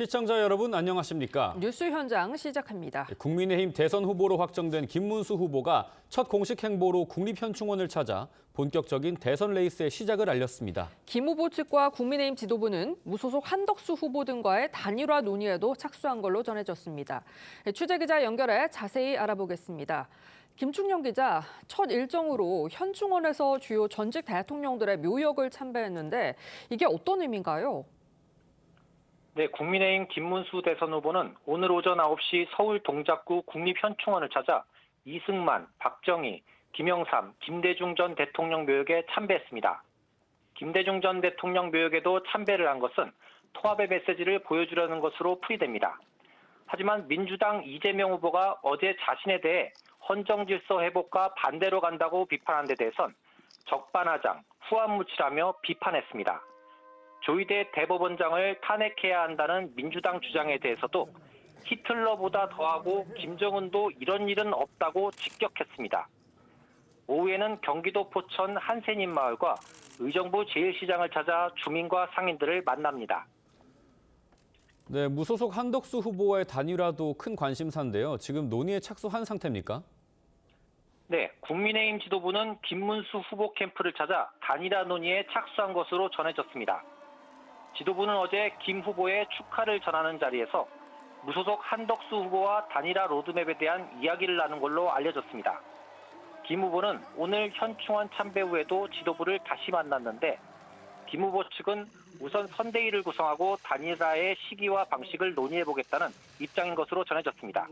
시청자 여러분 안녕하십니까? 뉴스 현장 시작합니다. 국민의힘 대선 후보로 확정된 김문수 후보가 첫 공식 행보로 국립현충원을 찾아 본격적인 대선 레이스의 시작을 알렸습니다. 김 후보 측과 국민의힘 지도부는 무소속 한덕수 후보 등과의 단일화 논의에도 착수한 걸로 전해졌습니다. 취재기자 연결해 자세히 알아보겠습니다. 김충영 기자, 첫 일정으로 현충원에서 주요 전직 대통령들의 묘역을 참배했는데 이게 어떤 의미인가요? 네, 국민의힘 김문수 대선 후보는 오늘 오전 9시 서울 동작구 국립현충원을 찾아 이승만, 박정희, 김영삼, 김대중 전 대통령 묘역에 참배했습니다. 김대중 전 대통령 묘역에도 참배를 한 것은 통합의 메시지를 보여주려는 것으로 풀이됩니다. 하지만 민주당 이재명 후보가 어제 자신에 대해 헌정질서 회복과 반대로 간다고 비판한 데 대해선 적반하장, 후안무치라며 비판했습니다. 조희대 대법원장을 탄핵해야 한다는 민주당 주장에 대해서도 히틀러보다 더하고 김정은도 이런 일은 없다고 직격했습니다. 오후에는 경기도 포천 한센인 마을과 의정부 제1시장을 찾아 주민과 상인들을 만납니다. 네, 무소속 한덕수 후보와의 단일화도 큰 관심사인데요. 지금 논의에 착수한 상태입니까? 네, 국민의힘 지도부는 김문수 후보 캠프를 찾아 단일화 논의에 착수한 것으로 전해졌습니다. 지도부는 어제 김 후보의 축하를 전하는 자리에서 무소속 한덕수 후보와 단일화 로드맵에 대한 이야기를 나눈 걸로 알려졌습니다. 김 후보는 오늘 현충원 참배 후에도 지도부를 다시 만났는데 김 후보 측은 우선 선대위를 구성하고 단일화의 시기와 방식을 논의해보겠다는 입장인 것으로 전해졌습니다.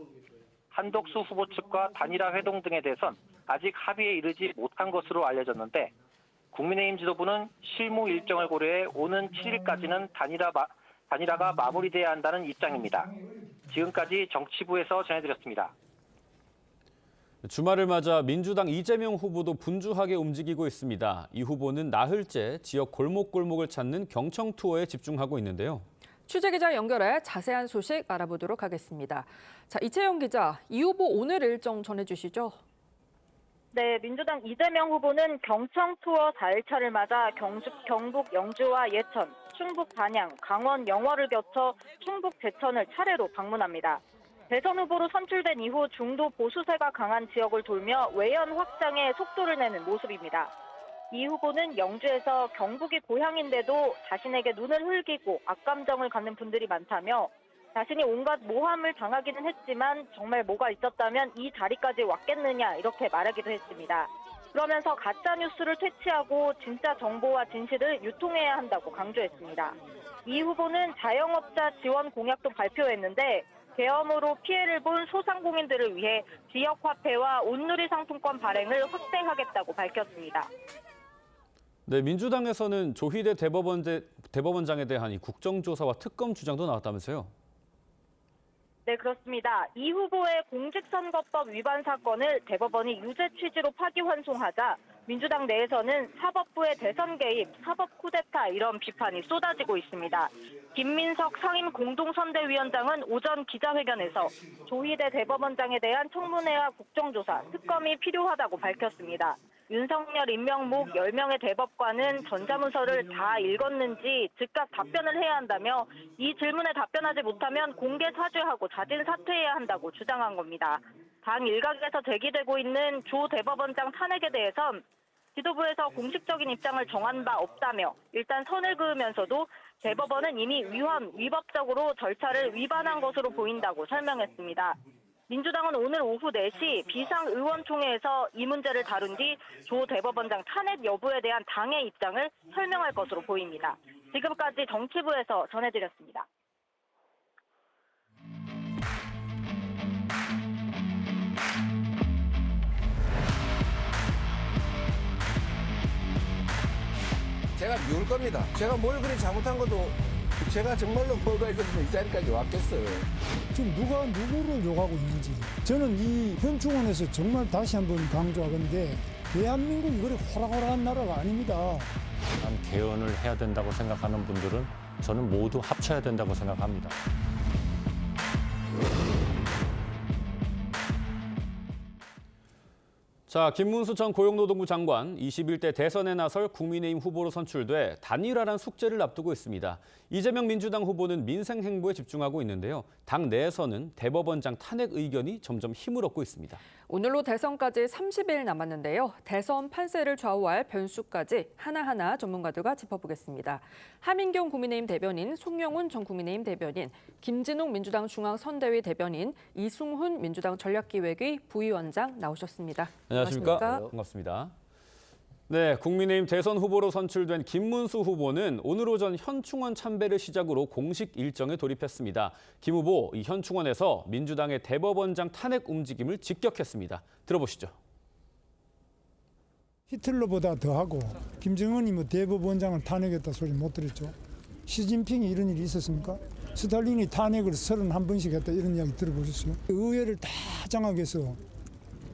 한덕수 후보 측과 단일화 회동 등에 대해선 아직 합의에 이르지 못한 것으로 알려졌는데 국민의힘 지도부는 실무 일정을 고려해 오는 7일까지는 단일화가 마무리돼야 한다는 입장입니다. 지금까지 정치부에서 전해드렸습니다. 주말을 맞아 민주당 이재명 후보도 분주하게 움직이고 있습니다. 이 후보는 나흘째 지역 골목골목을 찾는 경청 투어에 집중하고 있는데요. 취재기자 연결해 자세한 소식 알아보도록 하겠습니다. 자, 이채영 기자, 이 후보 오늘 일정 전해주시죠. 네, 민주당 이재명 후보는 경청 투어 4일차를 맞아 경북 영주와 예천, 충북 단양, 강원 영월을 거쳐 충북 제천을 차례로 방문합니다. 대선 후보로 선출된 이후 중도 보수세가 강한 지역을 돌며 외연 확장에 속도를 내는 모습입니다. 이 후보는 영주에서 경북이 고향인데도 자신에게 눈을 흘기고 악감정을 갖는 분들이 많다며 자신이 온갖 모함을 당하기는 했지만 정말 뭐가 있었다면 이 자리까지 왔겠느냐 이렇게 말하기도 했습니다. 그러면서 가짜뉴스를 퇴치하고 진짜 정보와 진실을 유통해야 한다고 강조했습니다. 이 후보는 자영업자 지원 공약도 발표했는데 계엄으로 피해를 본 소상공인들을 위해 지역화폐와 온누리 상품권 발행을 확대하겠다고 밝혔습니다. 네, 민주당에서는 조희대 대법원장에 대한 이 국정조사와 특검 주장도 나왔다면서요? 네, 그렇습니다. 이 후보의 공직선거법 위반 사건을 대법원이 유죄 취지로 파기환송하자 민주당 내에서는 사법부의 대선 개입, 사법 쿠데타 이런 비판이 쏟아지고 있습니다. 김민석 상임 공동선대위원장은 오전 기자회견에서 조희대 대법원장에 대한 청문회와 국정조사, 특검이 필요하다고 밝혔습니다. 윤석열 임명목 10명의 대법관은 전자문서를 다 읽었는지 즉각 답변을 해야 한다며 이 질문에 답변하지 못하면 공개 사죄하고 자진 사퇴해야 한다고 주장한 겁니다. 당 일각에서 제기되고 있는 조 대법원장 탄핵에 대해선 지도부에서 공식적인 입장을 정한 바 없다며 일단 선을 그으면서도 대법원은 이미 위법적으로 절차를 위반한 것으로 보인다고 설명했습니다. 민주당은 오늘 오후 4시 비상의원총회에서 이 문제를 다룬 뒤 조 대법원장 탄핵 여부에 대한 당의 입장을 설명할 것으로 보입니다. 지금까지 정치부에서 전해드렸습니다. 제가 미울 겁니다. 제가 뭘 그리 잘못한 것도 제가 정말로 뭐가 있어서 이 자리까지 왔겠어요. 지금 누가 누구를 욕하고 있는지 저는 이 현충원에서 정말 다시 한번 강조하건데 대한민국이 그렇게 호락호락한 나라가 아닙니다. 개헌을 해야 된다고 생각하는 분들은 저는 모두 합쳐야 된다고 생각합니다. 자, 김문수 전 고용노동부 장관 21대 대선에 나설 국민의힘 후보로 선출돼 단일화란 숙제를 앞두고 있습니다. 이재명 민주당 후보는 민생 행보에 집중하고 있는데요. 당 내에서는 대법원장 탄핵 의견이 점점 힘을 얻고 있습니다. 오늘로 대선까지 30일 남았는데요. 대선 판세를 좌우할 변수까지 하나하나 전문가들과 짚어보겠습니다. 하민경 국민의힘 대변인, 송영훈 전 국민의힘 대변인, 김진욱 민주당 중앙선대위 대변인, 이승훈 민주당 전략기획위 부위원장 나오셨습니다. 안녕하십니까? 반갑습니다. 네, 국민의힘 대선 후보로 선출된 김문수 후보는 오늘 오전 현충원 참배를 시작으로 공식 일정에 돌입했습니다. 김 후보, 이 현충원에서 민주당의 대법원장 탄핵 움직임을 직격했습니다. 들어보시죠. 히틀러보다 더하고 김정은이 뭐 대법원장을 탄핵했다 소리 못 들었죠. 시진핑이 이런 일이 있었습니까? 스탈린이 탄핵을 31번씩 했다 이런 이야기 들어보셨어요? 의회를 다 장악해서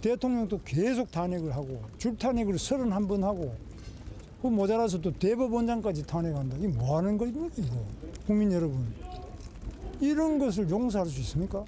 대통령도 계속 탄핵을 하고 줄탄핵을 31번 하고 그 모자라서 또 대법원장까지 탄핵한다. 이게 뭐 하는 겁니까 이거? 국민 여러분. 이런 것을 용서할 수 있습니까?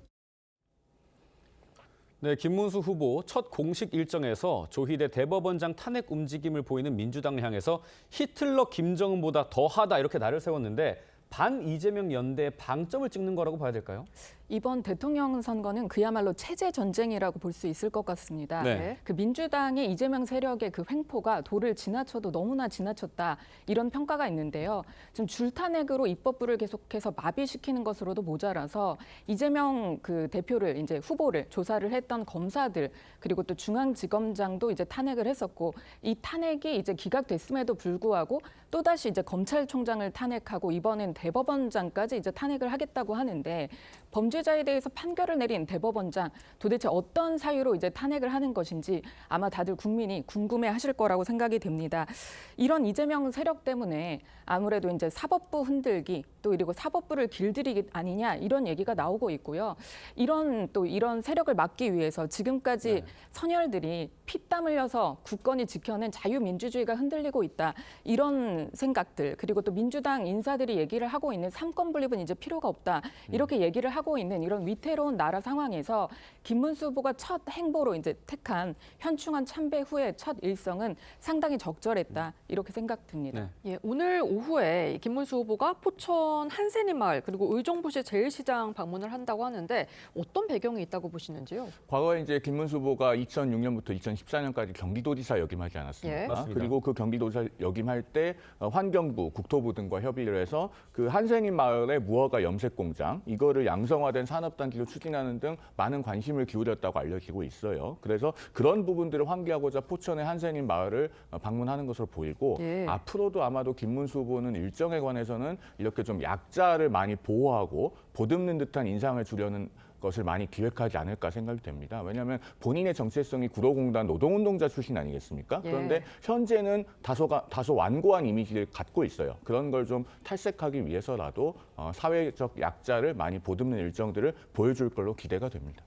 네, 김문수 후보 첫 공식 일정에서 조희대 대법원장 탄핵 움직임을 보이는 민주당을 향해서 히틀러 김정은보다 더하다 이렇게 날을 세웠는데 반 이재명 연대에 방점을 찍는 거라고 봐야 될까요? 이번 대통령 선거는 그야말로 체제 전쟁이라고 볼 수 있을 것 같습니다. 네. 그 민주당의 이재명 세력의 그 횡포가 도를 지나쳐도 너무나 지나쳤다 이런 평가가 있는데요. 지금 줄탄핵으로 입법부를 계속해서 마비시키는 것으로도 모자라서 이재명 그 대표를 이제 후보를 조사를 했던 검사들 그리고 또 중앙지검장도 이제 탄핵을 했었고 이 탄핵이 이제 기각됐음에도 불구하고 또 다시 이제 검찰총장을 탄핵하고 이번엔 대법원장까지 이제 탄핵을 하겠다고 하는데. 범죄자에 대해서 판결을 내린 대법원장 도대체 어떤 사유로 이제 탄핵을 하는 것인지 아마 다들 국민이 궁금해하실 거라고 생각이 됩니다. 이런 이재명 세력 때문에 아무래도 이제 사법부 흔들기 또 그리고 사법부를 길들이기 아니냐 이런 얘기가 나오고 있고요. 이런 세력을 막기 위해서 지금까지 선열들이 피땀 흘려서 굳건히 지켜낸 자유민주주의가 흔들리고 있다 이런 생각들 그리고 또 민주당 인사들이 얘기를 하고 있는 삼권 분립은 이제 필요가 없다 이렇게 얘기를 하고 있는 이런 위태로운 나라 상황에서 김문수 후보가 첫 행보로 이제 택한 현충원 참배 후의 첫 일성은 상당히 적절했다 이렇게 생각됩니다. 네. 예, 오늘 오후에 김문수 후보가 포천 한센이 마을 그리고 의정부시 제일시장 방문을 한다고 하는데 어떤 배경이 있다고 보시는지요? 과거에 이제 김문수 후보가 2006년부터 2014년까지 경기도지사 역임하지 않았습니까? 예. 맞습니다. 그리고 그 경기도지사 역임할 때 환경부, 국토부 등과 협의를 해서 그 한생인 마을의 무허가 염색 공장 이거를 양성화된 산업단지로 추진하는 등 많은 관심을 기울였다고 알려지고 있어요. 그래서 그런 부분들을 환기하고자 포천의 한생인 마을을 방문하는 것으로 보이고 예. 앞으로도 아마도 김문수 후보는 일정에 관해서는 이렇게 좀 약자를 많이 보호하고 보듬는 듯한 인상을 주려는 것을 많이 기획하지 않을까 생각이 됩니다. 왜냐하면 본인의 정체성이 구로공단 노동운동자 출신 아니겠습니까? 예. 그런데 현재는 다소 완고한 이미지를 갖고 있어요. 그런 걸 좀 탈색하기 위해서라도 사회적 약자를 많이 보듬는 일정들을 보여줄 걸로 기대가 됩니다.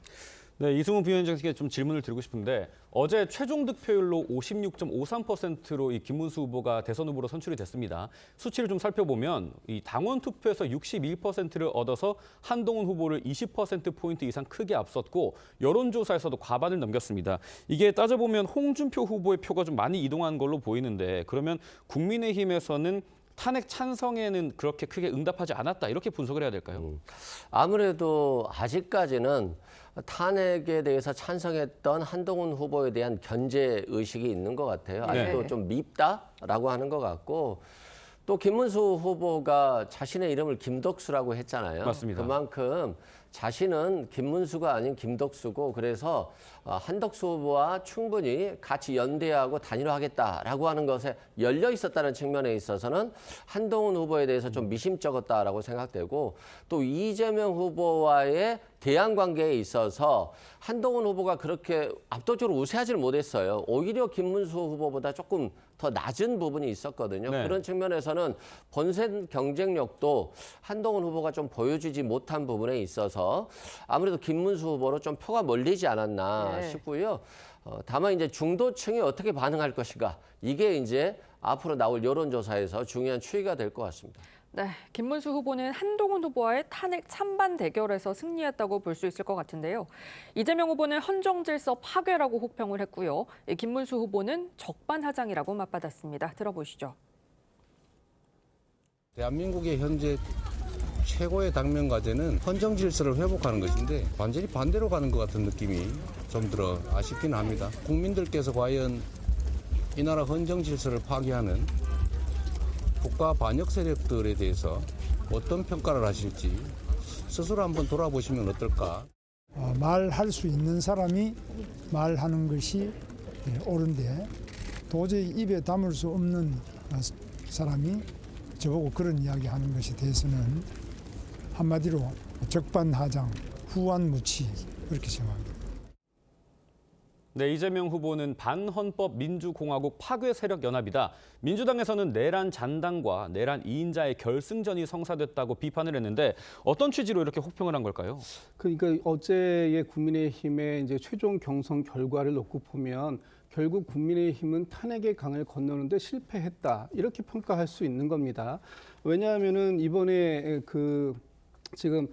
네, 이승훈 부위원장께 좀 질문을 드리고 싶은데 어제 최종 득표율로 56.53%로 이 김문수 후보가 대선 후보로 선출이 됐습니다. 수치를 좀 살펴보면 이 당원 투표에서 61%를 얻어서 한동훈 후보를 20%포인트 이상 크게 앞섰고 여론조사에서도 과반을 넘겼습니다. 이게 따져보면 홍준표 후보의 표가 좀 많이 이동한 걸로 보이는데 그러면 국민의힘에서는 탄핵 찬성에는 그렇게 크게 응답하지 않았다 이렇게 분석을 해야 될까요? 아무래도 아직까지는 탄핵에 대해서 찬성했던 한동훈 후보에 대한 견제 의식이 있는 것 같아요. 아직도 네. 좀 밉다라고 하는 것 같고 또 김문수 후보가 자신의 이름을 김덕수라고 했잖아요. 맞습니다. 그만큼 자신은 김문수가 아닌 김덕수고 그래서 한덕수 후보와 충분히 같이 연대하고 단일화하겠다라고 하는 것에 열려 있었다는 측면에 있어서는 한동훈 후보에 대해서 좀 미심쩍었다라고 생각되고 또 이재명 후보와의 대안 관계에 있어서 한동훈 후보가 그렇게 압도적으로 우세하지를 못했어요. 오히려 김문수 후보보다 조금 더 낮은 부분이 있었거든요. 네. 그런 측면에서는 본선 경쟁력도 한동훈 후보가 좀 보여주지 못한 부분에 있어서 아무래도 김문수 후보로 좀 표가 몰리지 않았나 네. 싶고요. 다만 이제 중도층이 어떻게 반응할 것인가 이게 이제 앞으로 나올 여론조사에서 중요한 추이가 될 것 같습니다. 네, 김문수 후보는 한동훈 후보와의 탄핵 찬반 대결에서 승리했다고 볼 수 있을 것 같은데요. 이재명 후보는 헌정 질서 파괴라고 혹평을 했고요. 김문수 후보는 적반하장이라고 맞받았습니다. 들어보시죠. 대한민국의 현재 최고의 당면 과제는 헌정 질서를 회복하는 것인데 완전히 반대로 가는 것 같은 느낌이 좀 들어 아쉽긴 합니다. 국민들께서 과연 이 나라 헌정 질서를 파괴하는 국가 반역 세력들에 대해서 어떤 평가를 하실지 스스로 한번 돌아보시면 어떨까. 말할 수 있는 사람이 말하는 것이 옳은데 도저히 입에 담을 수 없는 사람이 저보고 그런 이야기하는 것에 대해서는 한마디로 적반하장, 후한무치 그렇게 생각합니다. 네, 이재명 후보는 반헌법 민주공화국 파괴 세력 연합이다. 민주당에서는 내란 잔당과 내란 2인자의 결승전이 성사됐다고 비판을 했는데 어떤 취지로 이렇게 혹평을 한 걸까요? 그러니까 어제의 국민의힘의 이제 최종 경선 결과를 놓고 보면 결국 국민의힘은 탄핵의 강을 건너는데 실패했다 이렇게 평가할 수 있는 겁니다. 왜냐하면은 이번에 지금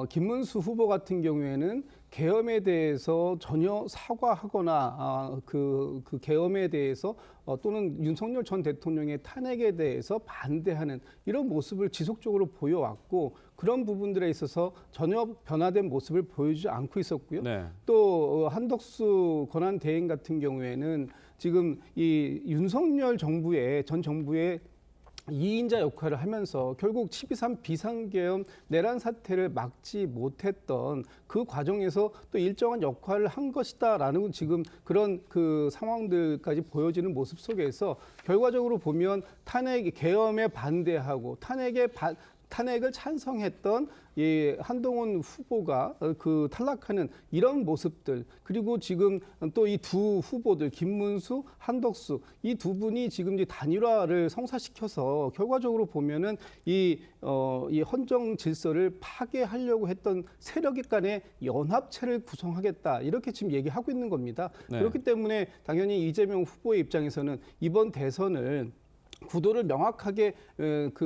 김문수 후보 같은 경우에는 계엄에 대해서 전혀 사과하거나 그 계엄에 대해서 또는 윤석열 전 대통령의 탄핵에 대해서 반대하는 이런 모습을 지속적으로 보여왔고 그런 부분들에 있어서 전혀 변화된 모습을 보여주지 않고 있었고요. 네. 또 한덕수 권한대행 같은 경우에는 지금 이 윤석열 정부의 전 정부의 2인자 역할을 하면서 결국 12.3 비상계엄 내란 사태를 막지 못했던 그 과정에서 또 일정한 역할을 한 것이다라는 지금 그런 그 상황들까지 보여지는 모습 속에서 결과적으로 보면 탄핵 계엄에 반대하고 탄핵을 찬성했던 이 한동훈 후보가 그 탈락하는 이런 모습들 그리고 지금 또 이 두 후보들 김문수, 한덕수 이 두 분이 지금 이제 단일화를 성사시켜서 결과적으로 보면은 이 헌정 질서를 파괴하려고 했던 세력 간의 연합체를 구성하겠다 이렇게 지금 얘기하고 있는 겁니다. 네. 그렇기 때문에 당연히 이재명 후보의 입장에서는 이번 대선을 구도를 명확하게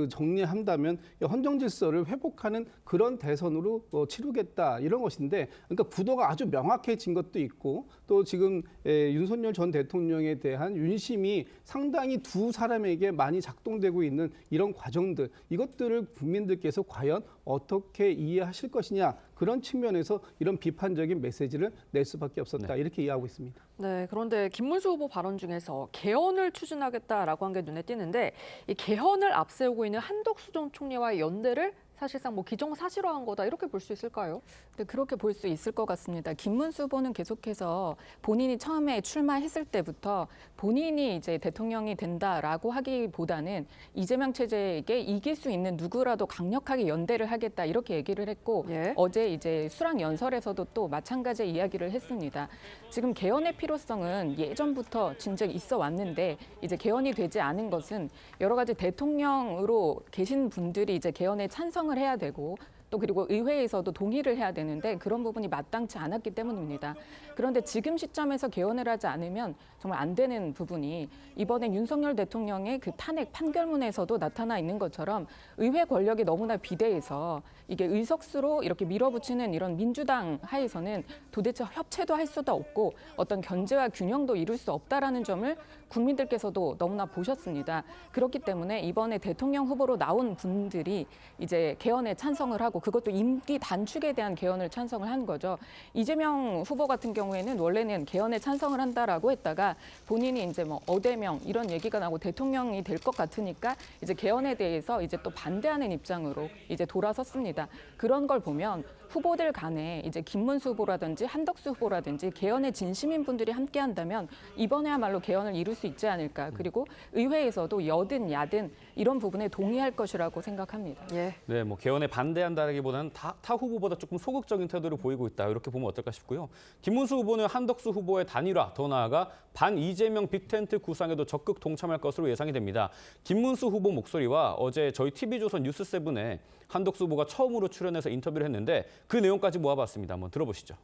정리한다면 헌정 질서를 회복하는 그런 대선으로 치르겠다 이런 것인데 그러니까 구도가 아주 명확해진 것도 있고 또 지금 윤석열 전 대통령에 대한 윤심이 상당히 두 사람에게 많이 작동되고 있는 이런 과정들 이것들을 국민들께서 과연 어떻게 이해하실 것이냐 그런 측면에서 이런 비판적인 메시지를 낼 수밖에 없었다 이렇게 이해하고 있습니다. 네, 그런데 김문수 후보 발언 중에서 개헌을 추진하겠다라고 한 게 눈에 띄는데 이 개헌을 앞세우고 있는 한덕수 전 총리와의 연대를 사실상 뭐 기정사실화한 거다 이렇게 볼 수 있을까요? 네, 그렇게 볼 수 있을 것 같습니다. 김문수 후보는 계속해서 본인이 처음에 출마했을 때부터 본인이 이제 대통령이 된다라고 하기보다는 이재명 체제에게 이길 수 있는 누구라도 강력하게 연대를 하겠다 이렇게 얘기를 했고 어제 이제 수락 연설에서도 또 마찬가지의 이야기를 했습니다. 지금 개헌의 필요성은 예전부터 진즉 있어 왔는데 이제 개헌이 되지 않은 것은 여러 가지 대통령으로 계신 분들이 이제 개헌에 찬성을 해야 되고 또 그리고 의회에서도 동의를 해야 되는데 그런 부분이 마땅치 않았기 때문입니다. 그런데 지금 시점에서 개헌을 하지 않으면 정말 안 되는 부분이 이번에 윤석열 대통령의 그 탄핵 판결문에서도 나타나 있는 것처럼 의회 권력이 너무나 비대해서 이게 의석수로 이렇게 밀어붙이는 이런 민주당 하에서는 도대체 협체도 할 수도 없고 어떤 견제와 균형도 이룰 수 없다라는 점을 국민들께서도 너무나 보셨습니다. 그렇기 때문에 이번에 대통령 후보로 나온 분들이 이제 개헌에 찬성을 하고 그것도 임기 단축에 대한 개헌을 찬성을 한 거죠. 이재명 후보 같은 경우에는 원래는 개헌에 찬성을 한다라고 했다가 본인이 이제 뭐 어대명 이런 얘기가 나고 대통령이 될 것 같으니까 이제 개헌에 대해서 이제 또 반대하는 입장으로 이제 돌아섰습니다. 그런 걸 보면 후보들 간에 이제 김문수 후보라든지 한덕수 후보라든지 개헌에 진심인 분들이 함께 한다면 이번에야말로 개헌을 이룰 수 있지 않을까. 그리고 의회에서도 여든 야든 이런 부분에 동의할 것이라고 생각합니다. 네, 뭐 개헌에 반대한다라기보다는 타 후보보다 조금 소극적인 태도를 보이고 있다. 이렇게 보면 어떨까 싶고요. 김문수 후보는 한덕수 후보의 단일화, 더 나아가 반 이재명 빅텐트 구상에도 적극 동참할 것으로 예상이 됩니다. 김문수 후보 목소리와 어제 저희 TV조선 뉴스7에 한덕수 후보가 처음으로 출연해서 인터뷰를 했는데 그 내용까지 모아봤습니다. 한번 들어보시죠.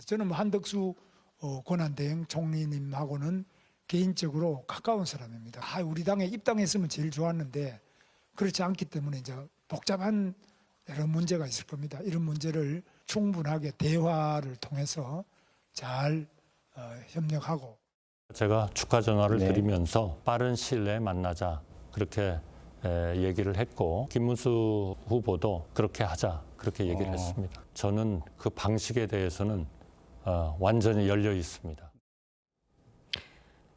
저는 한덕수 권한대행 총리님하고는 개인적으로 가까운 사람입니다. 우리 당에 입당했으면 제일 좋았는데 그렇지 않기 때문에 이제 복잡한 여러 문제가 있을 겁니다. 이런 문제를 충분하게 대화를 통해서 잘 협력하고. 제가 축하 전화를 드리면서 빠른 시일 내에 만나자 그렇게 얘기를 했고 김문수 후보도 그렇게 하자 그렇게 얘기를 했습니다. 저는 그 방식에 대해서는 완전히 열려 있습니다.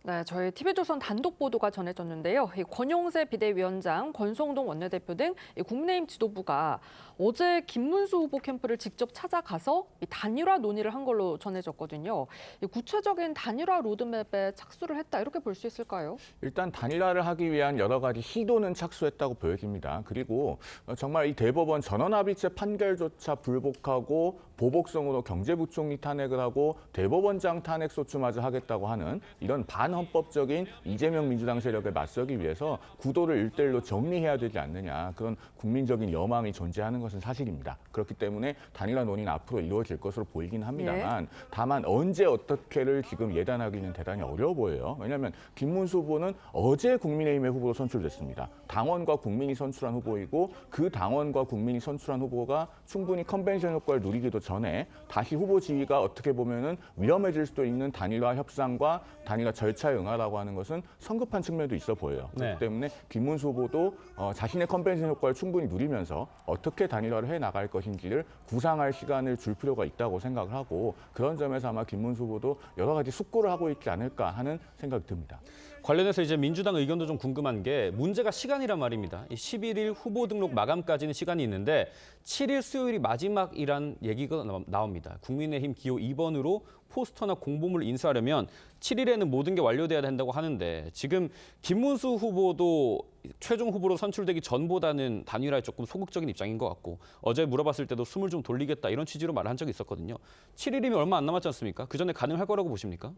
네, 저희 TV조선 단독 보도가 전해졌는데요. 이 권용세 비대위원장, 권성동 원내대표 등 이 국민의힘 지도부가 어제 김문수 후보 캠프를 직접 찾아가서 이 단일화 논의를 한 걸로 전해졌거든요. 이 구체적인 단일화 로드맵에 착수를 했다 이렇게 볼 수 있을까요? 일단 단일화를 하기 위한 여러 가지 시도는 착수했다고 보여집니다. 그리고 정말 이 대법원 전원합의체 판결조차 불복하고 보복성으로 경제부총리 탄핵을 하고 대법원장 탄핵 소추마저 하겠다고 하는 이런 반헌법적인 이재명 민주당 세력에 맞서기 위해서 구도를 1대1로 정리해야 되지 않느냐, 그런 국민적인 여망이 존재하는 것은 사실입니다. 그렇기 때문에 단일화 논의는 앞으로 이루어질 것으로 보이긴 합니다만 다만 언제 어떻게를 지금 예단하기는 대단히 어려워 보여요. 왜냐하면 김문수 후보는 어제 국민의힘의 후보로 선출됐습니다. 당원과 국민이 선출한 후보이고 그 당원과 국민이 선출한 후보가 충분히 컨벤션 효과를 누리기도 전에 다시 후보 지위가 어떻게 보면은 위험해질 수도 있는 단일화 협상과 단일화 절차에 응하라고 하는 것은 성급한 측면도 있어 보여요. 그렇기 때문에 김문수 후보도 자신의 컨벤션 효과를 충분히 누리면서 어떻게 단일화를 해나갈 것인지를 구상할 시간을 줄 필요가 있다고 생각을 하고 그런 점에서 아마 김문수 후보도 여러 가지 숙고를 하고 있지 않을까 하는 생각이 듭니다. 관련해서 이제 민주당 의견도 좀 궁금한 게 문제가 시간이란 말입니다. 11일 후보 등록 마감까지는 시간이 있는데 7일 수요일이 마지막이란 얘기가 나옵니다. 국민의힘 기호 2번으로 포스터나 공보물을 인수하려면 7일에는 모든 게 완료돼야 된다고 하는데 지금 김문수 후보도 최종 후보로 선출되기 전보다는 단일화에 조금 소극적인 입장인 것 같고 어제 물어봤을 때도 숨을 좀 돌리겠다 이런 취지로 말한 적이 있었거든요. 7일이면 얼마 안 남았지 않습니까? 그 전에 가능할 거라고 보십니까?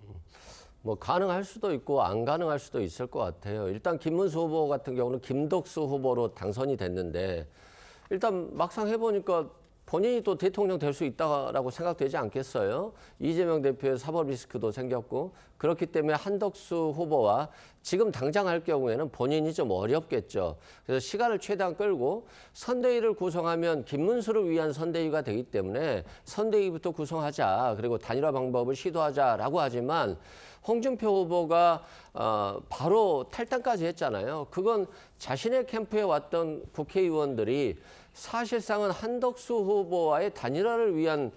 뭐 가능할 수도 있고 안 가능할 수도 있을 것 같아요. 일단 김문수 후보 같은 경우는 김덕수 후보로 당선이 됐는데 일단 막상 해보니까 본인이 또 대통령 될 수 있다라고 생각되지 않겠어요? 이재명 대표의 사법 리스크도 생겼고 그렇기 때문에 한덕수 후보와 지금 당장 할 경우에는 본인이 좀 어렵겠죠. 그래서 시간을 최대한 끌고 선대위를 구성하면 김문수를 위한 선대위가 되기 때문에 선대위부터 구성하자. 그리고 단일화 방법을 시도하자라고 하지만 홍준표 후보가 바로 탈당까지 했잖아요. 그건 자신의 캠프에 왔던 국회의원들이 사실상은 한덕수 후보와의 단일화를 위한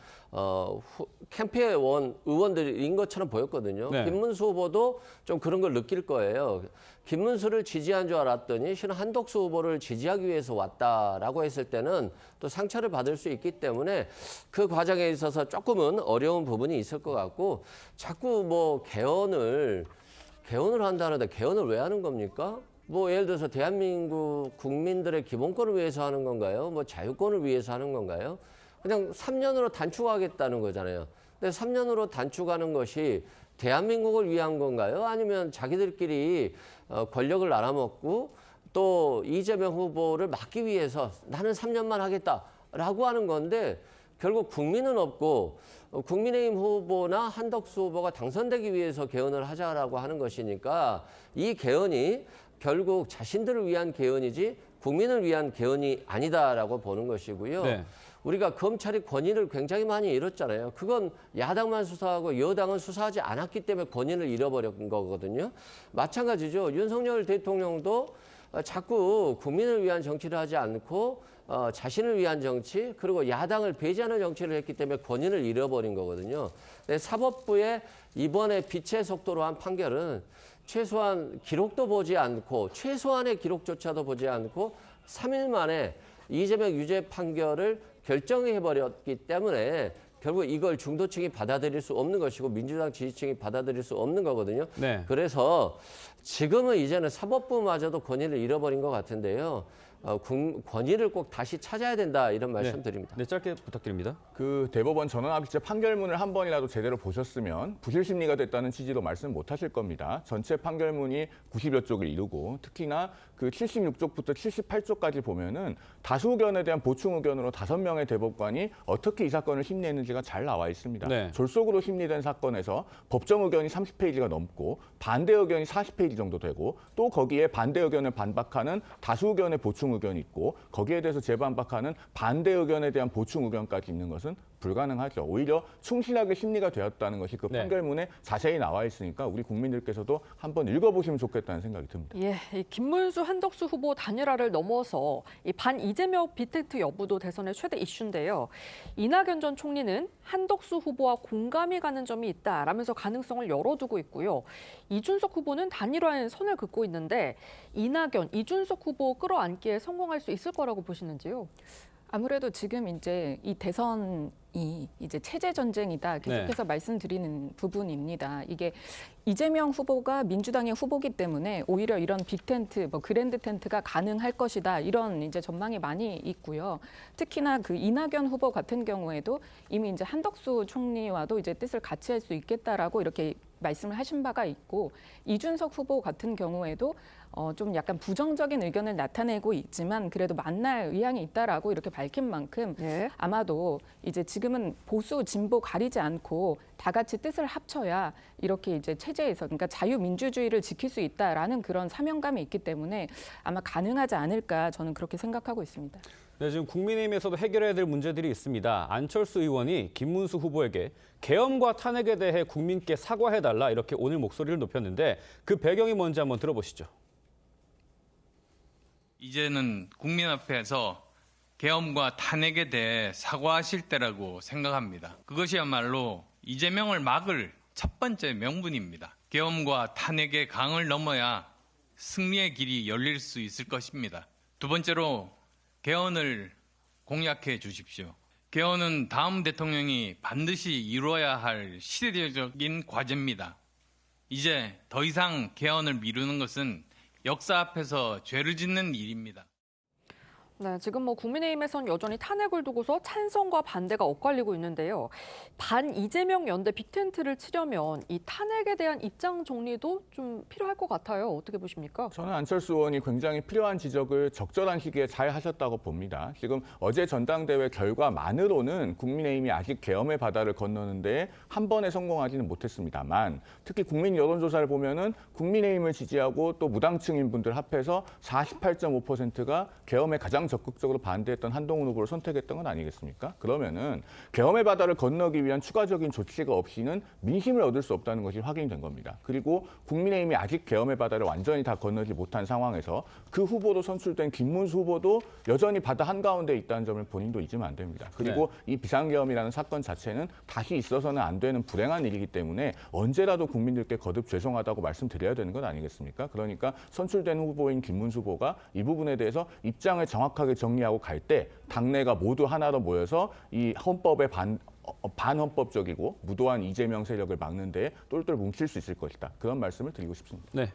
캠프에 온 의원들인 것처럼 보였거든요. 김문수 후보도 좀 그런 걸 느낄 거예요. 김문수를 지지한 줄 알았더니 실은 한덕수 후보를 지지하기 위해서 왔다라고 했을 때는 또 상처를 받을 수 있기 때문에 그 과정에 있어서 조금은 어려운 부분이 있을 것 같고 자꾸 뭐 개헌을 한다는데 개헌을 왜 하는 겁니까? 뭐 예를 들어서 대한민국 국민들의 기본권을 위해서 하는 건가요? 뭐 자유권을 위해서 하는 건가요? 그냥 3년으로 단축하겠다는 거잖아요. 근데 3년으로 단축하는 것이 대한민국을 위한 건가요? 아니면 자기들끼리 권력을 나눠먹고 또 이재명 후보를 막기 위해서 나는 3년만 하겠다라고 하는 건데 결국 국민은 없고 국민의힘 후보나 한덕수 후보가 당선되기 위해서 개헌을 하자라고 하는 것이니까 이 개헌이 결국 자신들을 위한 개헌이지 국민을 위한 개헌이 아니다라고 보는 것이고요. 우리가 검찰이 권위를 굉장히 많이 잃었잖아요. 그건 야당만 수사하고 여당은 수사하지 않았기 때문에 권위를 잃어버린 거거든요. 마찬가지죠. 윤석열 대통령도 자꾸 국민을 위한 정치를 하지 않고 자신을 위한 정치 그리고 야당을 배제하는 정치를 했기 때문에 권위를 잃어버린 거거든요. 근데 사법부의 이번에 빛의 속도로 한 판결은 최소한 기록도 보지 않고 최소한의 기록조차도 보지 않고 3일 만에 이재명 유죄 판결을 결정해버렸기 때문에 결국 이걸 중도층이 받아들일 수 없는 것이고 민주당 지지층이 받아들일 수 없는 거거든요. 그래서 지금은 이제는 사법부마저도 권위를 잃어버린 것 같은데요. 권위를 꼭 다시 찾아야 된다 이런 말씀드립니다. 네, 짧게 부탁드립니다. 그 대법원 전원합의체 판결문을 한 번이라도 제대로 보셨으면 부실 심리가 됐다는 취지로 말씀 못 하실 겁니다. 전체 판결문이 90여 쪽을 이루고 특히나 그 76쪽부터 78쪽까지 보면은 다수 의견에 대한 보충 의견으로 5명의 대법관이 어떻게 이 사건을 심리했는지가 잘 나와 있습니다. 네. 졸속으로 심리된 사건에서 법정 의견이 30페이지가 넘고 반대 의견이 40페이지 정도 되고 또 거기에 반대 의견을 반박하는 다수 의견의 보충 의견이 있고 거기에 대해서 재반박하는 반대 의견에 대한 보충 의견까지 있는 것은 불가능하죠. 오히려 충실하게 심리가 되었다는 것이 그 네. 판결문에 자세히 나와 있으니까 우리 국민들께서도 한번 읽어보시면 좋겠다는 생각이 듭니다. 예, 이 김문수, 한덕수 후보 단일화를 넘어서 이 반 이재명 빅텐트 여부도 대선의 최대 이슈인데요. 이낙연 전 총리는 한덕수 후보와 공감이 가는 점이 있다라면서 가능성을 열어두고 있고요. 이준석 후보는 단일화에 선을 긋고 있는데 이낙연, 이준석 후보 끌어안기에 성공할 수 있을 거라고 보시는지요? 아무래도 지금 이제 이 대선이 이제 체제 전쟁이다 계속해서 말씀드리는 부분입니다. 이게 이재명 후보가 민주당의 후보기 때문에 오히려 이런 빅텐트, 뭐 그랜드 텐트가 가능할 것이다 이런 이제 전망이 많이 있고요. 특히나 그 이낙연 후보 같은 경우에도 이미 이제 한덕수 총리와도 이제 뜻을 같이 할 수 있겠다라고 이렇게 말씀을 하신 바가 있고 이준석 후보 같은 경우에도 좀 약간 부정적인 의견을 나타내고 있지만 그래도 만날 의향이 있다라고 이렇게 밝힌 만큼 아마도 이제 지금은 보수 진보 가리지 않고 다 같이 뜻을 합쳐야 이렇게 이제 체제에서 그러니까 자유민주주의를 지킬 수 있다라는 그런 사명감이 있기 때문에 아마 가능하지 않을까 저는 그렇게 생각하고 있습니다. 네, 지금 국민의힘에서도 해결해야 될 문제들이 있습니다. 안철수 의원이 김문수 후보에게 계엄과 탄핵에 대해 국민께 사과해달라 이렇게 오늘 목소리를 높였는데 그 배경이 뭔지 한번 들어보시죠. 이제는 국민 앞에서 계엄과 탄핵에 대해 사과하실 때라고 생각합니다. 그것이야말로 이재명을 막을 첫 번째 명분입니다. 계엄과 탄핵의 강을 넘어야 승리의 길이 열릴 수 있을 것입니다. 두 번째로 개헌을 공약해 주십시오. 개헌은 다음 대통령이 반드시 이루어야 할 시대적인 과제입니다. 이제 더 이상 개헌을 미루는 것은 역사 앞에서 죄를 짓는 일입니다. 네, 지금 뭐 국민의힘에선 여전히 탄핵을 두고서 찬성과 반대가 엇갈리고 있는데요. 반 이재명 연대 빅텐트를 치려면 이 탄핵에 대한 입장 정리도 좀 필요할 것 같아요. 어떻게 보십니까? 저는 안철수 의원이 굉장히 필요한 지적을 적절한 시기에 잘 하셨다고 봅니다. 지금 어제 전당대회 결과만으로는 국민의힘이 아직 계엄의 바다를 건너는데 한 번에 성공하지는 못했습니다만 특히 국민 여론조사를 보면은 국민의힘을 지지하고 또 무당층인 분들 합해서 48.5%가 계엄에 가장 적극적으로 반대했던 한동훈 후보를 선택했던 건 아니겠습니까? 그러면은 계엄의 바다를 건너기 위한 추가적인 조치가 없이는 민심을 얻을 수 없다는 것이 확인된 겁니다. 그리고 국민의힘이 아직 계엄의 바다를 완전히 다 건너지 못한 상황에서 그 후보로 선출된 김문수 후보도 여전히 바다 한가운데 있다는 점을 본인도 잊으면 안 됩니다. 그리고 이 비상계엄이라는 사건 자체는 다시 있어서는 안 되는 불행한 일이기 때문에 언제라도 국민들께 거듭 죄송하다고 말씀드려야 되는 것 아니겠습니까? 그러니까 선출된 후보인 김문수 후보가 이 부분에 대해서 입장을 정확하게 정리하고 갈 때 당내가 모두 하나로 모여서 이 헌법의 반헌법적이고 무도한 이재명 세력을 막는 데 똘똘 뭉칠 수 있을 것이다. 그런 말씀을 드리고 싶습니다. 네.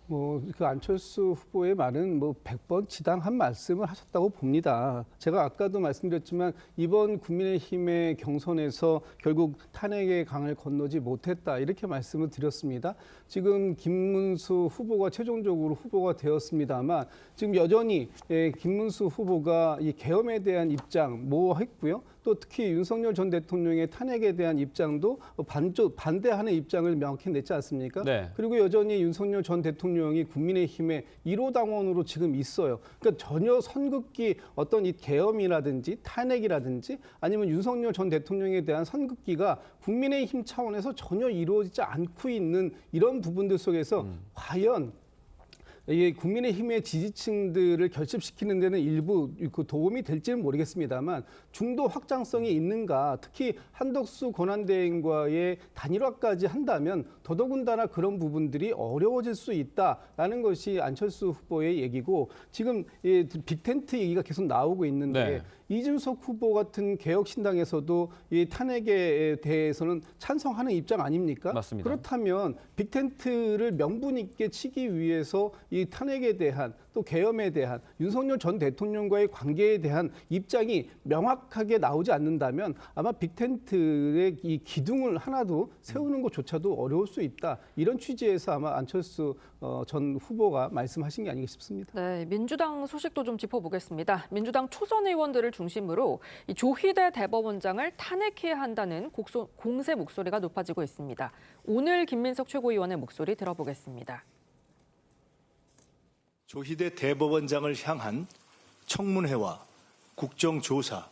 그 안철수 후보의 말은 100번 지당한 말씀을 하셨다고 봅니다. 제가 아까도 말씀드렸지만 이번 국민의힘의 경선에서 결국 탄핵의 강을 건너지 못했다 이렇게 말씀을 드렸습니다. 지금 김문수 후보가 최종적으로 후보가 되었습니다만 지금 여전히 김문수 후보가 이 계엄에 대한 입장 했고요. 또 특히 윤석열 전 대통령의 탄핵에 대한 입장도 반대하는 입장을 명확히 냈지 않습니까? 네. 그리고 여전히 윤석열 전 대통령이 국민의힘의 1호 당원으로 지금 있어요. 그러니까 전혀 선긋기 어떤 이 계엄이라든지 탄핵이라든지 아니면 윤석열 전 대통령에 대한 선긋기가 국민의힘 차원에서 전혀 이루어지지 않고 있는 이런 부분들 속에서 과연 이게 국민의힘의 지지층들을 결집시키는 데는 일부 도움이 될지는 모르겠습니다만 중도 확장성이 있는가, 특히 한덕수 권한대행과의 단일화까지 한다면 더더군다나 그런 부분들이 어려워질 수 있다라는 것이 안철수 후보의 얘기고 지금 빅텐트 얘기가 계속 나오고 있는데 이준석 후보 같은 개혁신당에서도 이 탄핵에 대해서는 찬성하는 입장 아닙니까? 맞습니다. 그렇다면 빅텐트를 명분 있게 치기 위해서 이 탄핵에 대한 또 계엄에 대한 윤석열 전 대통령과의 관계에 대한 입장이 명확하게 나오지 않는다면 아마 빅텐트의 이 기둥을 하나도 세우는 것조차도 어려울 수 있다. 이런 취지에서 아마 안철수 전 후보가 말씀하신 게 아닌가 싶습니다. 네, 민주당 소식도 좀 짚어보겠습니다. 민주당 초선 의원들을 중심으로 이 조희대 대법원장을 탄핵해야 한다는 공세 목소리가 높아지고 있습니다. 오늘 김민석 최고위원의 목소리 들어보겠습니다. 조희대 대법원장을 향한 청문회와 국정조사,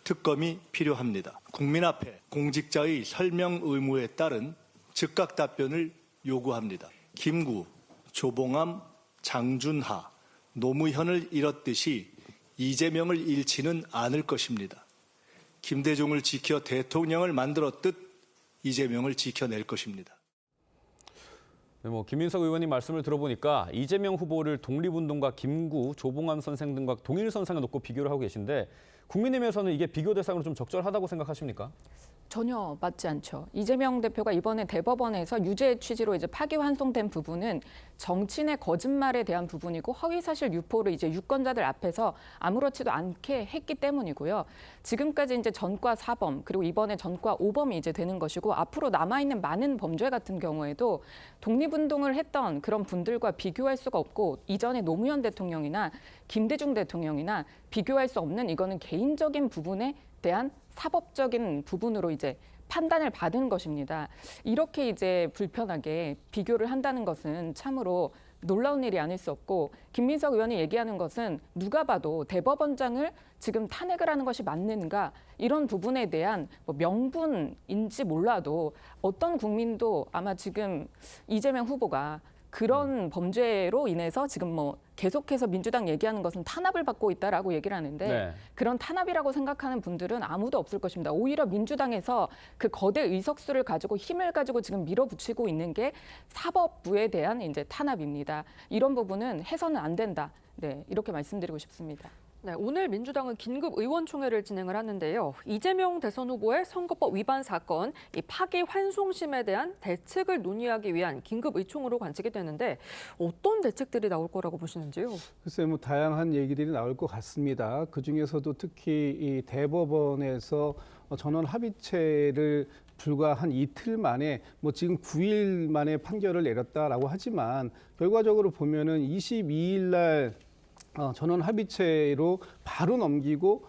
특검이 필요합니다. 국민 앞에 공직자의 설명 의무에 따른 즉각 답변을 요구합니다. 김구, 조봉암, 장준하, 노무현을 잃었듯이 이재명을 잃지는 않을 것입니다. 김대중을 지켜 대통령을 만들었듯 이재명을 지켜낼 것입니다. 네, 김민석 의원님 말씀을 들어보니까 이재명 후보를 독립운동가 김구, 조봉암 선생 등과 동일선상에 놓고 비교를 하고 계신데 국민의힘에서는 이게 비교 대상으로 좀 적절하다고 생각하십니까? 전혀 맞지 않죠. 이재명 대표가 이번에 대법원에서 유죄 취지로 이제 파기환송된 부분은 정치인의 거짓말에 대한 부분이고 허위사실 유포를 이제 유권자들 앞에서 아무렇지도 않게 했기 때문이고요. 지금까지 이제 전과 4범 그리고 이번에 전과 5범이 이제 되는 것이고 앞으로 남아있는 많은 범죄 같은 경우에도 독립운동을 했던 그런 분들과 비교할 수가 없고 이전에 노무현 대통령이나 김대중 대통령이나 비교할 수 없는 이거는 개인적인 부분에 대한 사법적인 부분으로 이제 판단을 받은 것입니다. 이렇게 이제 불편하게 비교를 한다는 것은 참으로 놀라운 일이 아닐 수 없고 김민석 의원이 얘기하는 것은 누가 봐도 대법원장을 지금 탄핵을 하는 것이 맞는가 이런 부분에 대한 명분인지 몰라도 어떤 국민도 아마 지금 이재명 후보가 그런 범죄로 인해서 지금 계속해서 민주당 얘기하는 것은 탄압을 받고 있다라고 얘기를 하는데 네. 그런 탄압이라고 생각하는 분들은 아무도 없을 것입니다. 오히려 민주당에서 그 거대 의석수를 가지고 힘을 가지고 지금 밀어붙이고 있는 게 사법부에 대한 이제 탄압입니다. 이런 부분은 해서는 안 된다. 네, 이렇게 말씀드리고 싶습니다. 네, 오늘 민주당은 긴급 의원총회를 진행을 하는데요. 이재명 대선 후보의 선거법 위반 사건, 이 파기환송심에 대한 대책을 논의하기 위한 긴급 의총으로 관측이 되는데 어떤 대책들이 나올 거라고 보시는지요? 글쎄 다양한 얘기들이 나올 것 같습니다. 그중에서도 특히 이 대법원에서 전원 합의체를 불과 한 이틀 만에 지금 9일 만에 판결을 내렸다라고 하지만 결과적으로 보면은 22일 날 전원 합의체로 바로 넘기고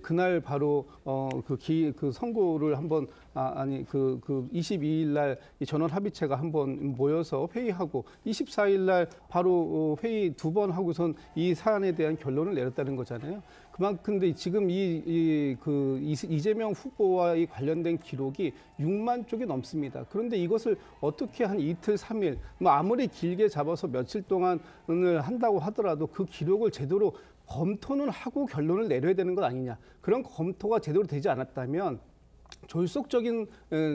그날 바로 그 선고를 한번 22일 날 이 전원 합의체가 한번 모여서 회의하고 24일 날 바로 회의 2번 하고선 이 사안에 대한 결론을 내렸다는 거잖아요. 그만큼 지금 이재명 후보와 관련된 기록이 6만 쪽이 넘습니다. 그런데 이것을 어떻게 한 이틀, 3일, 아무리 길게 잡아서 며칠 동안을 한다고 하더라도 그 기록을 제대로 검토는 하고 결론을 내려야 되는 것 아니냐. 그런 검토가 제대로 되지 않았다면 졸속적인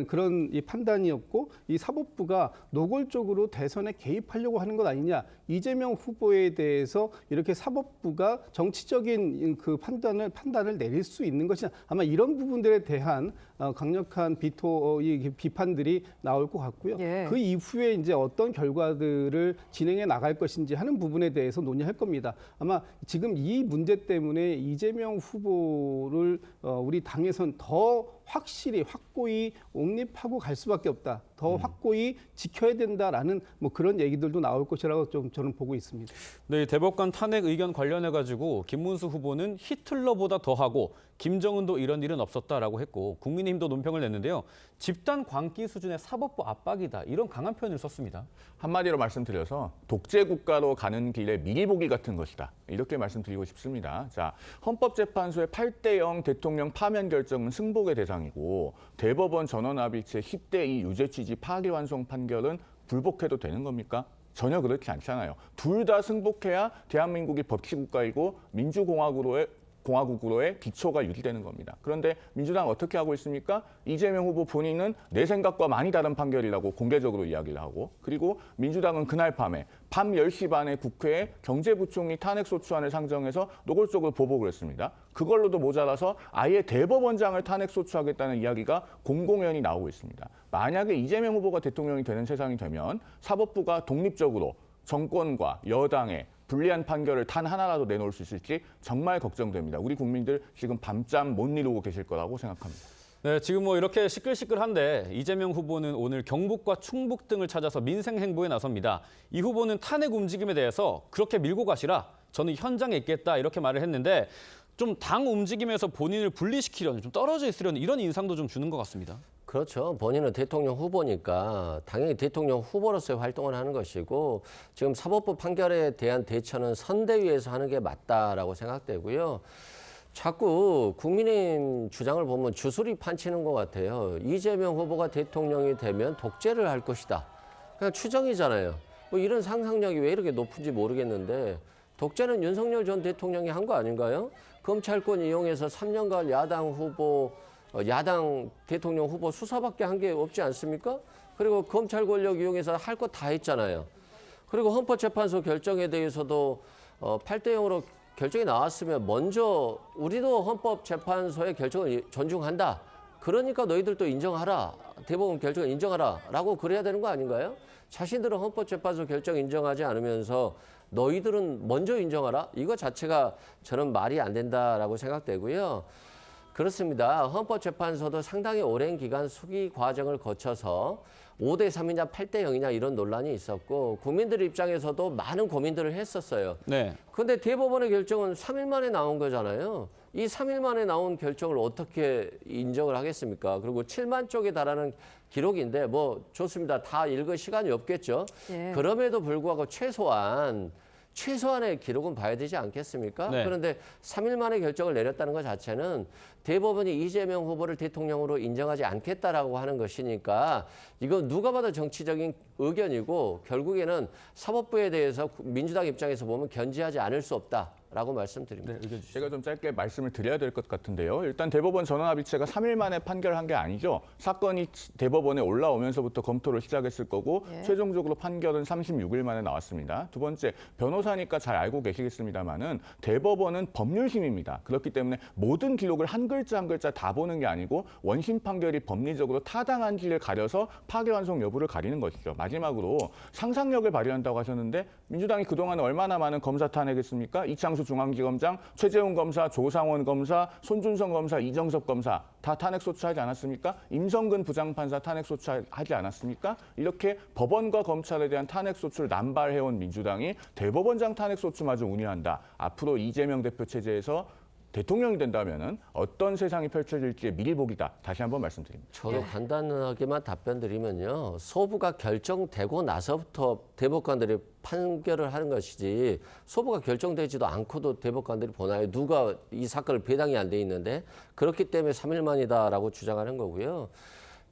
그런 이 판단이었고 이 사법부가 노골적으로 대선에 개입하려고 하는 것 아니냐. 이재명 후보에 대해서 이렇게 사법부가 정치적인 그 판단을 내릴 수 있는 것이냐. 아마 이런 부분들에 대한 강력한 비판들이 나올 것 같고요. 예. 그 이후에 이제 어떤 결과들을 진행해 나갈 것인지 하는 부분에 대해서 논의할 겁니다. 아마 지금 이 문제 때문에 이재명 후보를 우리 당에선 더 확고히 옹립하고 갈 수밖에 없다. 더 확고히 지켜야 된다라는 그런 얘기들도 나올 것이라고 좀 저는 보고 있습니다. 네, 대법관 탄핵 의견 관련해가지고 김문수 후보는 히틀러보다 더하고 김정은도 이런 일은 없었다라고 했고 국민의힘도 논평을 냈는데요. 집단 광기 수준의 사법부 압박이다. 이런 강한 표현을 썼습니다. 한마디로 말씀드려서 독재 국가로 가는 길에 미리 보기 같은 것이다. 이렇게 말씀드리고 싶습니다. 자, 헌법재판소의 8대0 대통령 파면 결정은 승복의 대상이고 대법원 전원합의체 10대2 유죄 취지 파기환송 판결은 불복해도 되는 겁니까? 전혀 그렇지 않잖아요. 둘 다 승복해야 대한민국이 법치국가이고 공화국으로의 기초가 유지되는 겁니다. 그런데 민주당은 어떻게 하고 있습니까? 이재명 후보 본인은 내 생각과 많이 다른 판결이라고 공개적으로 이야기를 하고 그리고 민주당은 그날 밤에 밤 10시 반에 국회에 경제부총리 탄핵소추안을 상정해서 노골적으로 보복을 했습니다. 그걸로도 모자라서 아예 대법원장을 탄핵소추하겠다는 이야기가 공공연히 나오고 있습니다. 만약에 이재명 후보가 대통령이 되는 세상이 되면 사법부가 독립적으로 정권과 여당의 불리한 판결을 단 하나라도 내놓을 수 있을지 정말 걱정됩니다. 우리 국민들 지금 밤잠 못 이루고 계실 거라고 생각합니다. 네, 지금 뭐 이렇게 시끌시끌한데 이재명 후보는 오늘 경북과 충북 등을 찾아서 민생 행보에 나섭니다. 이 후보는 탄핵 움직임에 대해서 그렇게 밀고 가시라, 저는 현장에 있겠다 이렇게 말을 했는데 좀 당 움직임에서 본인을 분리시키려는, 좀 떨어져 있으려는 이런 인상도 좀 주는 것 같습니다. 그렇죠. 본인은 대통령 후보니까 당연히 대통령 후보로서의 활동을 하는 것이고, 지금 사법부 판결에 대한 대처는 선대위에서 하는 게 맞다라고 생각되고요. 자꾸 국민의힘 주장을 보면 주술이 판치는 것 같아요. 이재명 후보가 대통령이 되면 독재를 할 것이다. 그냥 추정이잖아요. 뭐 이런 상상력이 왜 이렇게 높은지 모르겠는데, 독재는 윤석열 전 대통령이 한 거 아닌가요? 검찰권 이용해서 3년간 야당 대통령 후보 수사밖에 한 게 없지 않습니까? 그리고 검찰 권력 이용해서 할 거 다 했잖아요. 그리고 헌법재판소 결정에 대해서도 8대 0으로 결정이 나왔으면 먼저 우리도 헌법재판소의 결정을 존중한다. 그러니까 너희들도 인정하라. 대법원 결정을 인정하라. 라고 그래야 되는 거 아닌가요? 자신들은 헌법재판소 결정 인정하지 않으면서 너희들은 먼저 인정하라? 이거 자체가 저는 말이 안 된다라고 생각되고요. 그렇습니다. 헌법재판소도 상당히 오랜 기간 수기 과정을 거쳐서 5대 3이냐 8대 0이냐 이런 논란이 있었고, 국민들 입장에서도 많은 고민들을 했었어요. 네. 그런데 대법원의 결정은 3일 만에 나온 거잖아요. 이 3일 만에 나온 결정을 어떻게 인정을 하겠습니까? 그리고 7만 쪽에 달하는 기록인데 뭐 좋습니다. 다 읽을 시간이 없겠죠. 예. 그럼에도 불구하고 최소한의 기록은 봐야 되지 않겠습니까? 네. 그런데 3일 만에 결정을 내렸다는 것 자체는 대법원이 이재명 후보를 대통령으로 인정하지 않겠다라고 하는 것이니까 이건 누가 봐도 정치적인 의견이고, 결국에는 사법부에 대해서 민주당 입장에서 보면 견제하지 않을 수 없다라고 말씀드립니다. 네, 의견 주시죠. 제가 좀 짧게 말씀을 드려야 될 것 같은데요. 일단 대법원 전원합의체가 3일 만에 판결한 게 아니죠. 사건이 대법원에 올라오면서부터 검토를 시작했을 거고, 최종적으로 판결은 36일 만에 나왔습니다. 두 번째, 변호사니까 잘 알고 계시겠습니다만은 대법원은 법률심입니다. 그렇기 때문에 모든 기록을 한 글자 한 글자 다 보는 게 아니고 원심 판결이 법리적으로 타당한지를 가려서 파기환송 여부를 가리는 것이죠. 마지막으로 상상력을 발휘한다고 하셨는데, 민주당이 그동안 얼마나 많은 검사 탄핵했습니까? 이창수 중앙지검장, 최재훈 검사, 조상원 검사, 손준성 검사, 이정섭 검사 다 탄핵 소추하지 않았습니까? 임성근 부장판사 탄핵 소추하지 않았습니까? 이렇게 법원과 검찰에 대한 탄핵 소추를 남발해온 민주당이 대법원장 탄핵 소추마저 운운한다. 앞으로 이재명 대표 체제에서 대통령이 된다면은 어떤 세상이 펼쳐질지 미리 보기다. 다시 한번 말씀드립니다. 저도 간단하게만 답변 드리면요. 소부가 결정되고 나서부터 대법관들이 판결을 하는 것이지, 소부가 결정되지도 않고도 대법관들이 보나요? 누가 이 사건을 배당이 안 돼 있는데. 그렇기 때문에 3일 만이다라고 주장하는 거고요.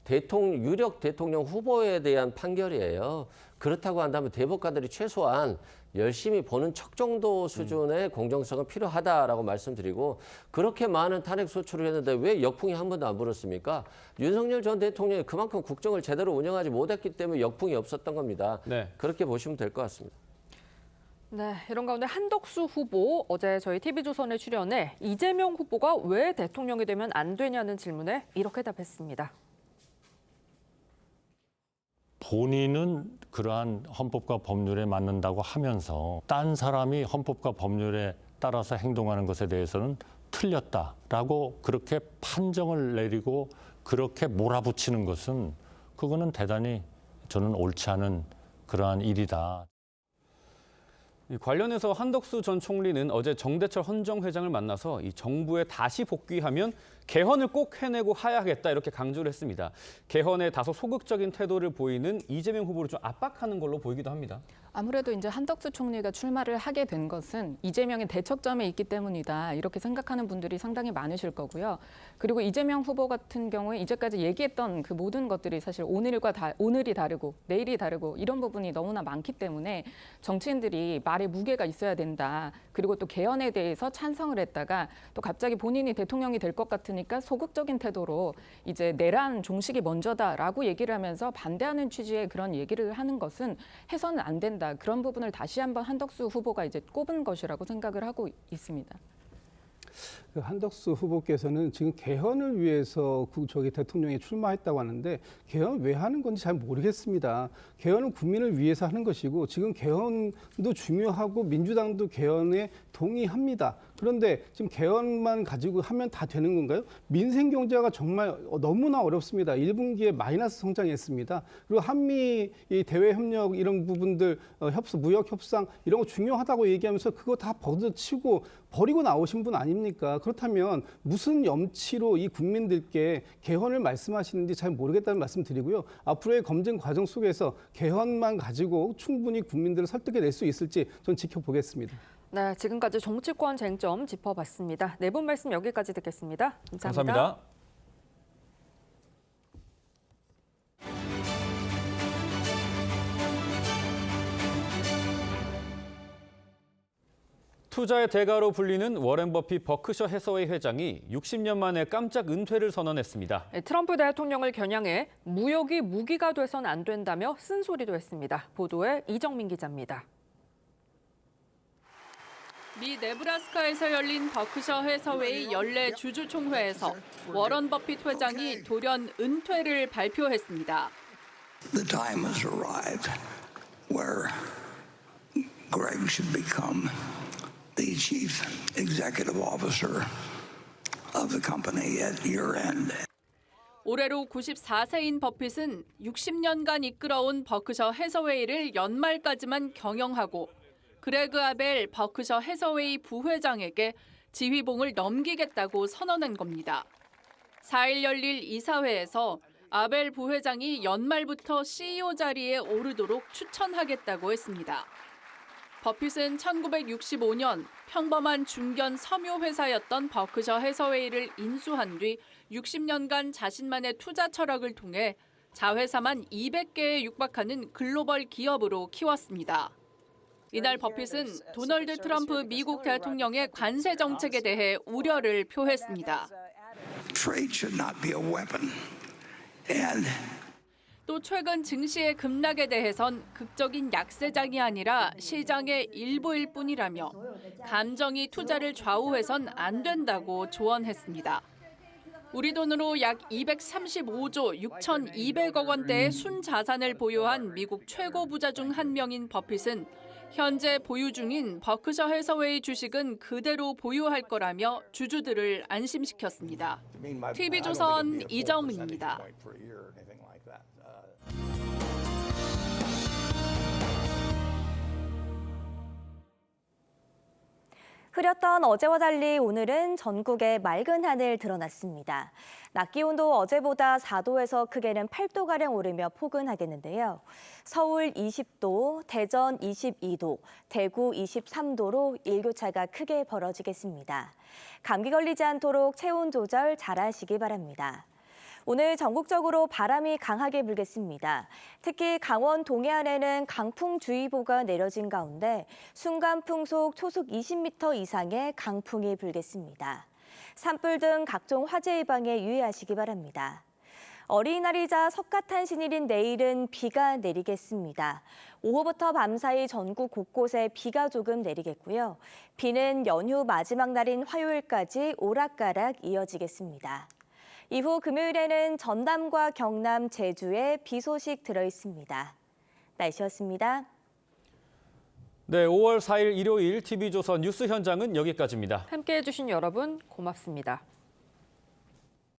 유력 대통령 후보에 대한 판결이에요. 그렇다고 한다면 대법관들이 최소한 열심히 보는 척 정도 수준의 공정성은 필요하다라고 말씀드리고, 그렇게 많은 탄핵 소추를 했는데 왜 역풍이 한 번도 안 불었습니까? 윤석열 전 대통령이 그만큼 국정을 제대로 운영하지 못했기 때문에 역풍이 없었던 겁니다. 네. 그렇게 보시면 될 것 같습니다. 네, 이런 가운데 한덕수 후보 어제 저희 TV조선에 출연해 이재명 후보가 왜 대통령이 되면 안 되냐는 질문에 이렇게 답했습니다. 본인은 그러한 헌법과 법률에 맞는다고 하면서 딴 사람이 헌법과 법률에 따라서 행동하는 것에 대해서는 틀렸다라고 그렇게 판정을 내리고 그렇게 몰아붙이는 것은, 그거는 대단히 저는 옳지 않은 그러한 일이다. 관련해서 한덕수 전 총리는 어제 정대철 헌정회장을 만나서 이 정부에 다시 복귀하면 개헌을 꼭 해내고 하야하겠다 이렇게 강조를 했습니다. 개헌에 다소 소극적인 태도를 보이는 이재명 후보를 좀 압박하는 걸로 보이기도 합니다. 아무래도 이제 한덕수 총리가 출마를 하게 된 것은 이재명의 대척점에 있기 때문이다, 이렇게 생각하는 분들이 상당히 많으실 거고요. 그리고 이재명 후보 같은 경우에 이제까지 얘기했던 그 모든 것들이 사실 오늘이 다르고 내일이 다르고 이런 부분이 너무나 많기 때문에 정치인들이 말에 무게가 있어야 된다. 그리고 또 개헌에 대해서 찬성을 했다가 또 갑자기 본인이 대통령이 될 것 같으니까 소극적인 태도로 이제 내란 종식이 먼저다라고 얘기를 하면서 반대하는 취지의 그런 얘기를 하는 것은 해서는 안 된다. 그런 부분을 다시 한번 한덕수 후보가 이제 꼽은 것이라고 생각을 하고 있습니다. 그 한덕수 후보께서는 지금 개헌을 위해서 대통령에 출마했다고 하는데 개헌 왜 하는 건지 잘 모르겠습니다. 개헌은 국민을 위해서 하는 것이고 지금 개헌도 중요하고 민주당도 개헌에 동의합니다. 그런데 지금 개헌만 가지고 하면 다 되는 건가요? 민생 경제가 정말 너무나 어렵습니다. 1분기에 마이너스 성장했습니다. 그리고 한미 이 대외 협력 이런 부분들 무역 협상 이런 거 중요하다고 얘기하면서 그거 다 벗어치고 버리고 나오신 분 아닙니까? 그렇다면 무슨 염치로 이 국민들께 개헌을 말씀하시는지 잘 모르겠다는 말씀 드리고요. 앞으로의 검증 과정 속에서 개헌만 가지고 충분히 국민들을 설득해낼 수 있을지 전 지켜보겠습니다. 네, 지금까지 정치권 쟁점 짚어봤습니다. 네 분 말씀 여기까지 듣겠습니다. 감사합니다. 감사합니다. 투자의 대가로 불리는 워렌 버핏 버크셔 해서웨이 회장이 60년 만에 깜짝 은퇴를 선언했습니다. 트럼프 대통령을 겨냥해 무역이 무기가 돼선 안 된다며 쓴소리도 했습니다. 보도에 이정민 기자입니다. 미 네브라스카에서 열린 버크셔 해서웨이 연례 주주총회에서 워런 버핏 회장이 돌연 은퇴를 발표했습니다. The time has arrived where Greg should become the chief executive officer of the company at year end. 올해로 94세인 버핏은 60년간 이끌어온 버크셔 해서웨이를 연말까지만 경영하고 그레그 아벨 버크셔 해서웨이 부회장에게 지휘봉을 넘기겠다고 선언한 겁니다. 4일 열릴 이사회에서 아벨 부회장이 연말부터 CEO 자리에 오르도록 추천하겠다고 했습니다. 버핏은 1965년 평범한 중견 섬유 회사였던 버크셔 해서웨이를 인수한 뒤 60년간 자신만의 투자 철학을 통해 자회사만 200개에 육박하는 글로벌 기업으로 키웠습니다. 이날 버핏은 도널드 트럼프 미국 대통령의 관세 정책에 대해 우려를 표했습니다. Trade should not be a weapon. And 또 최근 증시의 급락에 대해선 극적인 약세장이 아니라 시장의 일부일 뿐이라며 감정이 투자를 좌우해선 안 된다고 조언했습니다. 우리 돈으로 약 235조 6,200억 원대의 순자산을 보유한 미국 최고 부자 중 한 명인 버핏은 현재 보유 중인 버크셔 해서웨이 주식은 그대로 보유할 거라며 주주들을 안심시켰습니다. TV조선 이정민입니다. 흐렸던 어제와 달리 오늘은 전국에 맑은 하늘 드러났습니다. 낮 기온도 어제보다 4도에서 크게는 8도가량 오르며 포근하겠는데요. 서울 20도, 대전 22도, 대구 23도로 일교차가 크게 벌어지겠습니다. 감기 걸리지 않도록 체온 조절 잘하시기 바랍니다. 오늘 전국적으로 바람이 강하게 불겠습니다. 특히 강원 동해안에는 강풍주의보가 내려진 가운데 순간 풍속 초속 20m 이상의 강풍이 불겠습니다. 산불 등 각종 화재 예방에 유의하시기 바랍니다. 어린이날이자 석가탄신일인 내일은 비가 내리겠습니다. 오후부터 밤 사이 전국 곳곳에 비가 조금 내리겠고요. 비는 연휴 마지막 날인 화요일까지 오락가락 이어지겠습니다. 이후 금요일에는 전남과 경남, 제주에 비 소식 들어있습니다. 날씨였습니다. 네, 5월 4일 일요일 TV조선 뉴스 현장은 여기까지입니다. 함께해 주신 여러분 고맙습니다.